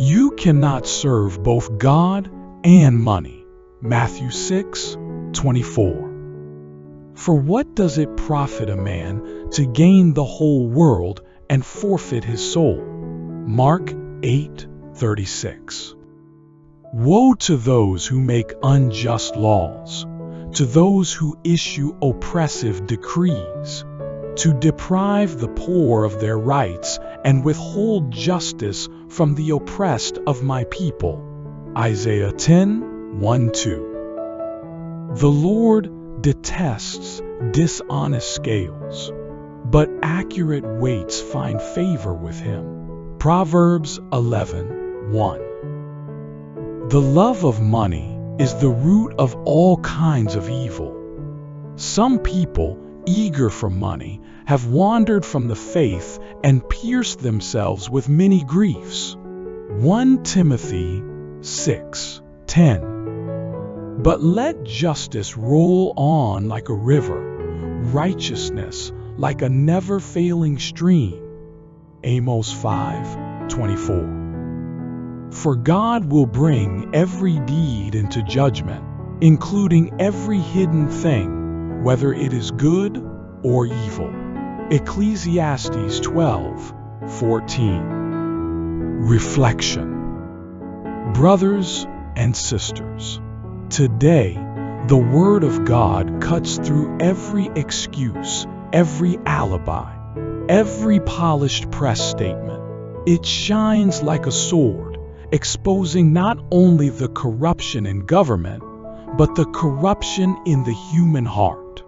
You cannot serve both God and money. Matthew 6:24. For what does it profit a man to gain the whole world and forfeit his soul? Mark 8:36. Woe to those who make unjust laws, to those who issue oppressive decrees, to deprive the poor of their rights and withhold justice from the oppressed of my people. Isaiah 10:1-2. The Lord detests dishonest scales, but accurate weights find favor with him. Proverbs 11:1. The love of money is the root of all kinds of evil. Some people, eager for money, have wandered from the faith and pierced themselves with many griefs. 1 Timothy 6:10. But let justice roll on like a river, righteousness like a never-failing stream. Amos 5:24. For God will bring every deed into judgment, including every hidden thing, whether it is good or evil. Ecclesiastes 12:14. Reflection. Brothers and sisters, today the Word of God cuts through every excuse, every alibi, every polished press statement. It shines like a sword, exposing not only the corruption in government, but the corruption in the human heart.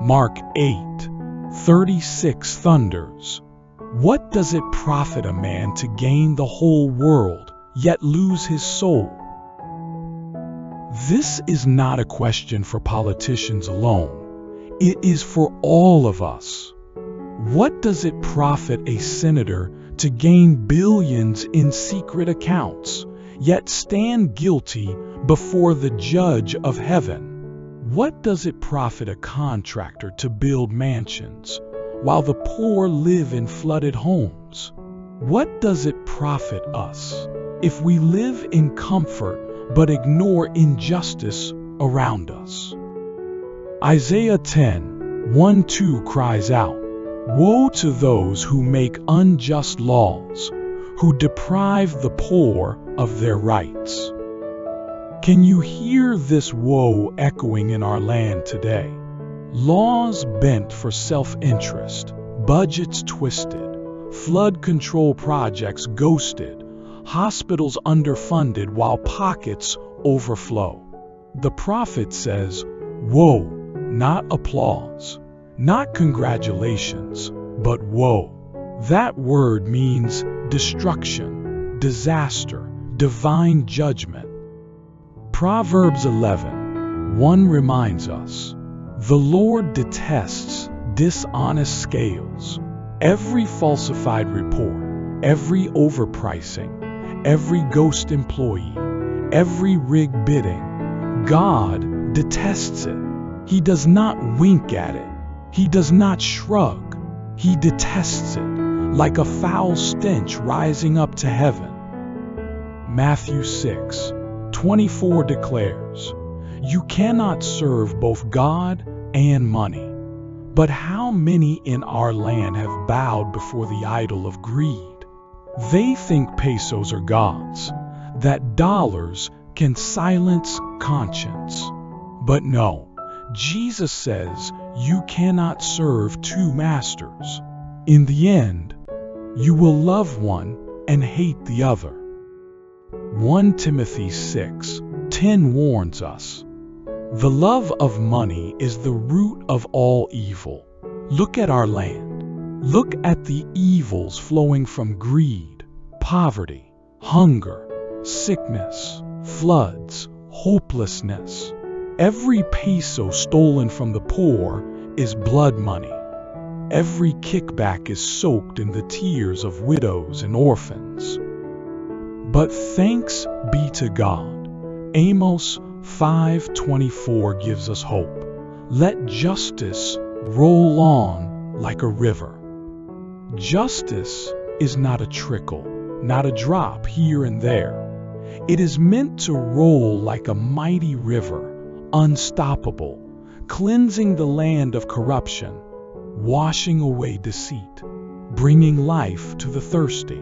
Mark 8:36 thunders, "What does it profit a man to gain the whole world, yet lose his soul?" This is not a question for politicians alone. It is for all of us. What does it profit a senator to gain billions in secret accounts, yet stand guilty before the judge of heaven? What does it profit a contractor to build mansions, while the poor live in flooded homes? What does it profit us if we live in comfort but ignore injustice around us? Isaiah 10:1-2 cries out, "Woe to those who make unjust laws, who deprive the poor of their rights." Can you hear this woe echoing in our land today? Laws bent for self-interest, budgets twisted, flood control projects ghosted, hospitals underfunded while pockets overflow. The prophet says, "Woe," not applause, not congratulations, but woe. That word means destruction, disaster, divine judgment. Proverbs 11:1 reminds us, "The Lord detests dishonest scales, every falsified report, every overpricing, every ghost employee, every rigged bidding." God detests it. He does not wink at it. He does not shrug. He detests it, like a foul stench rising up to heaven. Matthew 6:24 declares, "You cannot serve both God and money." But how many in our land have bowed before the idol of greed? They think pesos are gods, that dollars can silence conscience. But no, Jesus says you cannot serve two masters. In the end, you will love one and hate the other. 1 Timothy 6:10 warns us, "The love of money is the root of all evil." Look at our land. Look at the evils flowing from greed, poverty, hunger, sickness, floods, hopelessness. Every peso stolen from the poor is blood money. Every kickback is soaked in the tears of widows and orphans. But thanks be to God, Amos 5:24 gives us hope. Let justice roll on like a river. Justice is not a trickle, not a drop here and there. It is meant to roll like a mighty river, unstoppable, cleansing the land of corruption, washing away deceit, bringing life to the thirsty.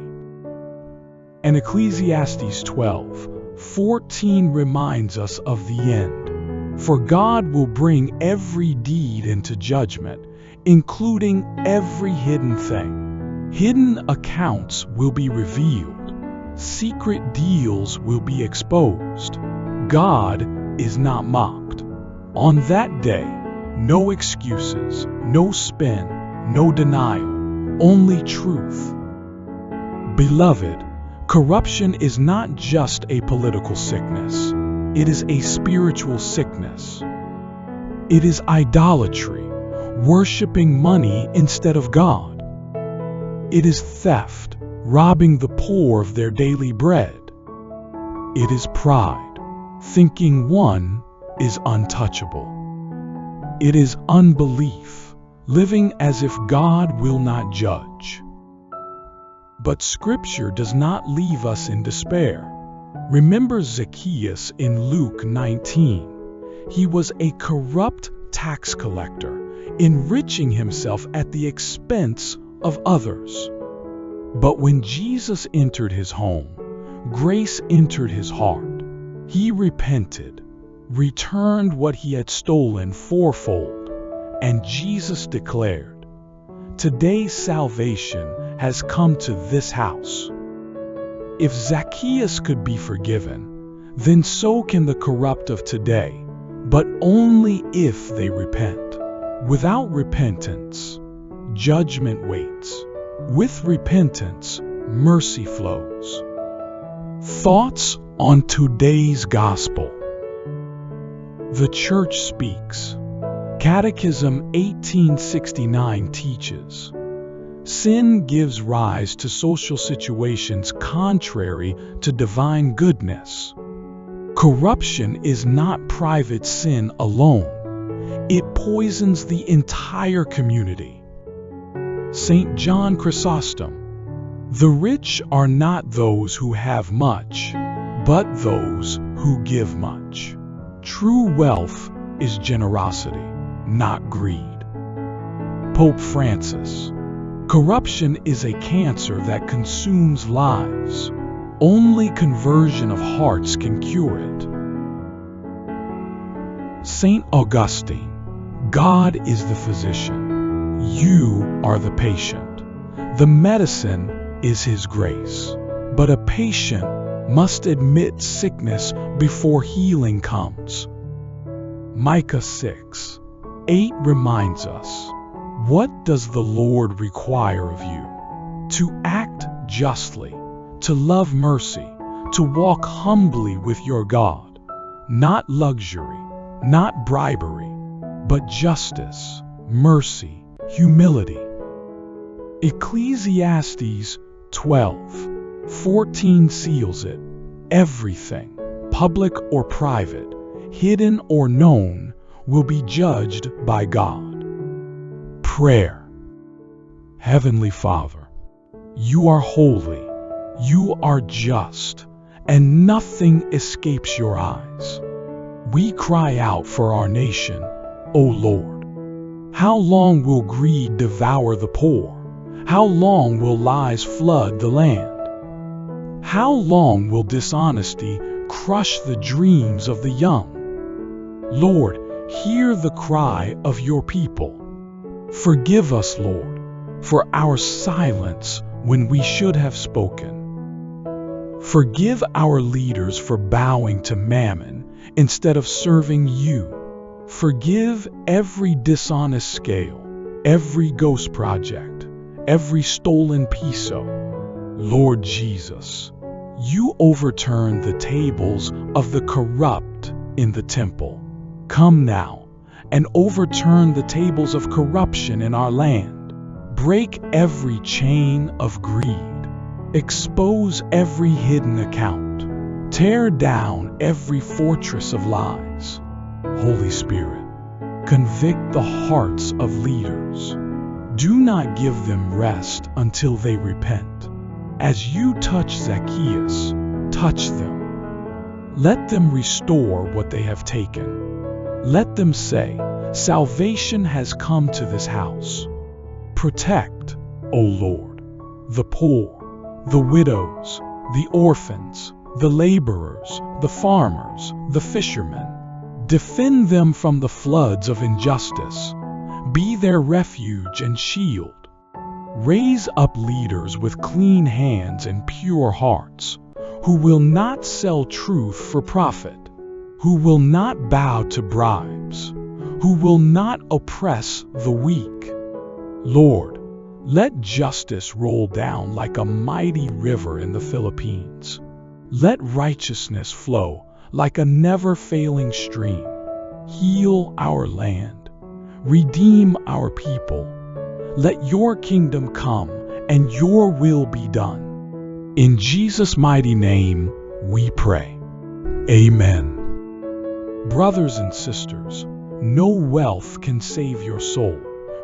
And Ecclesiastes 12:14 reminds us of the end. For God will bring every deed into judgment, including every hidden thing. Hidden accounts will be revealed. Secret deals will be exposed. God is not mocked. On that day, no excuses, no spin, no denial, only truth. Beloved, corruption is not just a political sickness. It is a spiritual sickness. It is idolatry, worshiping money instead of God. It is theft, robbing the poor of their daily bread. It is pride, thinking one is untouchable. It is unbelief, living as if God will not judge. But Scripture does not leave us in despair. Remember Zacchaeus in Luke 19. He was a corrupt tax collector, enriching himself at the expense of others. But when Jesus entered his home, grace entered his heart. He repented, returned what he had stolen fourfold, and Jesus declared, "Today's salvation has come to this house." If Zacchaeus could be forgiven, then so can the corrupt of today, but only if they repent. Without repentance, judgment waits. With repentance, mercy flows. Thoughts on today's gospel. The Church Speaks. Catechism 1869 teaches, sin gives rise to social situations contrary to divine goodness. Corruption is not private sin alone. It poisons the entire community. St. John Chrysostom, the rich are not those who have much, but those who give much. True wealth is generosity, not greed. Pope Francis, corruption is a cancer that consumes lives. Only conversion of hearts can cure it. St. Augustine, God is the physician. You are the patient. The medicine is His grace. But a patient must admit sickness before healing comes. Micah 6:8 reminds us, what does the Lord require of you? To act justly, to love mercy, to walk humbly with your God, not luxury, not bribery, but justice, mercy, humility. Ecclesiastes 12:14 seals it. Everything, public or private, hidden or known, will be judged by God. Prayer. Heavenly Father, you are holy, you are just, and nothing escapes your eyes. We cry out for our nation, O Lord. How long will greed devour the poor? How long will lies flood the land? How long will dishonesty crush the dreams of the young? Lord, hear the cry of your people. Forgive us, Lord, for our silence when we should have spoken. Forgive our leaders for bowing to mammon instead of serving you. Forgive every dishonest scale, every ghost project, every stolen piso. Lord Jesus, you overturned the tables of the corrupt in the temple. Come now and overturn the tables of corruption in our land. Break every chain of greed. Expose every hidden account. Tear down every fortress of lies. Holy Spirit, convict the hearts of leaders. Do not give them rest until they repent. As you touch Zacchaeus, touch them. Let them restore what they have taken. Let them say, salvation has come to this house. Protect, O Lord, the poor, the widows, the orphans, the laborers, the farmers, the fishermen. Defend them from the floods of injustice. Be their refuge and shield. Raise up leaders with clean hands and pure hearts, who will not sell truth for profit, who will not bow to bribes, who will not oppress the weak. Lord, let justice roll down like a mighty river in the Philippines. Let righteousness flow like a never-failing stream. Heal our land. Redeem our people. Let your kingdom come and your will be done. In Jesus' mighty name, we pray. Amen. Brothers and sisters, no wealth can save your soul.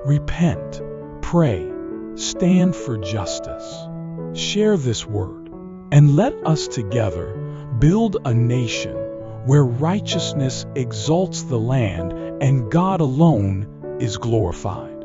Repent, pray, stand for justice. Share this word, and let us together build a nation where righteousness exalts the land and God alone is glorified.